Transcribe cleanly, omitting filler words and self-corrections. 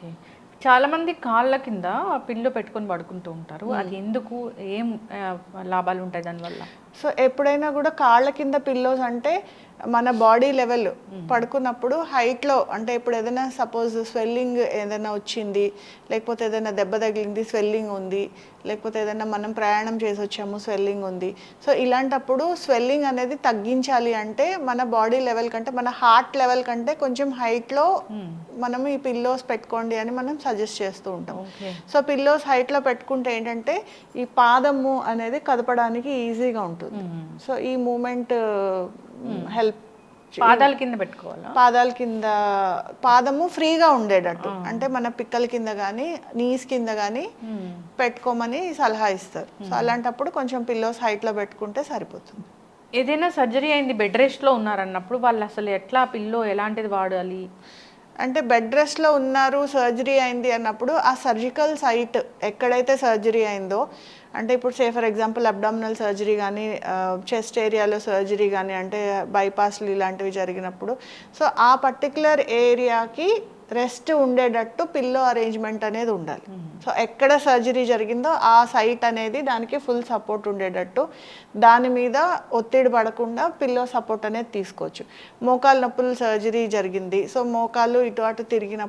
Okay. చాలామంది కాళ్ళ కింద పిల్లో పెట్టుకొని పడుకుంటూ ఉంటారు. అది ఎందుకు? ఏం లాభాలుంటాయి దానివల్ల? సో ఎప్పుడైనా కూడా కాళ్ళ కింద పిల్లోస్ అంటే మన బాడీ లెవెల్ పడుకున్నప్పుడు హైట్లో, అంటే ఇప్పుడు ఏదైనా సపోజ్ స్వెల్లింగ్ ఏదైనా వచ్చింది, లేకపోతే ఏదైనా దెబ్బ తగిలింది స్వెల్లింగ్ ఉంది, లేకపోతే ఏదైనా మనం ప్రయాణం చేసి వచ్చాము స్వెల్లింగ్ ఉంది. సో ఇలాంటప్పుడు స్వెల్లింగ్ అనేది తగ్గించాలి అంటే మన బాడీ లెవెల్ కంటే, మన హార్ట్ లెవెల్ కంటే కొంచెం హైట్లో మనం ఈ పిల్లోస్ పెట్టుకోండి అని మనం సజెస్ట్ చేస్తూ ఉంటాం. సో పిల్లోస్ హైట్లో పెట్టుకుంటే ఏంటంటే ఈ పాదము అనేది కదపడానికి ఈజీగా ఉంటుంది. సో ఈ మూమెంట్ హెల్ప్. పాదాల కింద పెట్టుకోవాలా? పాదాల కింద, పాదము ఫ్రీగా ఉండేటట్టు, అంటే మన పిక్కల కింద కానీ నీస్ కింద కానీ పెట్టుకోమని సలహా ఇస్తారు. సో అలాంటప్పుడు కొంచెం పిల్లోస్ హైట్లో పెట్టుకుంటే సరిపోతుంది. ఏదైనా సర్జరీ అయింది, బెడ్ రెస్ట్లో ఉన్నారన్నప్పుడు వాళ్ళు అసలు ఎట్లా పిల్లో ఎలాంటిది వాడాలి? అంటే బెడ్ రెస్ట్లో ఉన్నారు, సర్జరీ అయింది అన్నప్పుడు ఆ సర్జికల్ సైట్ ఎక్కడైతే సర్జరీ అయిందో, అంటే ఇప్పుడు say for example abdominal surgery కానీ, చెస్ట్ ఏరియాలో సర్జరీ కానీ, అంటే బైపాస్లు ఇలాంటివి జరిగినప్పుడు, సో ఆ పర్టికులర్ ఏరియాకి రెస్ట్ ఉండేటట్టు పిల్లో అరేంజ్మెంట్ అనేది ఉండాలి. సో ఎక్కడ సర్జరీ జరిగిందో ఆ సైట్ అనేది దానికి ఫుల్ సపోర్ట్ ఉండేటట్టు, దాని మీద ఒత్తిడి పడకుండా పిల్లో సపోర్ట్ అనేది తీసుకోవచ్చు. మోకాలు నొప్పులు సర్జరీ జరిగింది, సో మోకాలు ఇటు అటు తిరిగినప్పుడు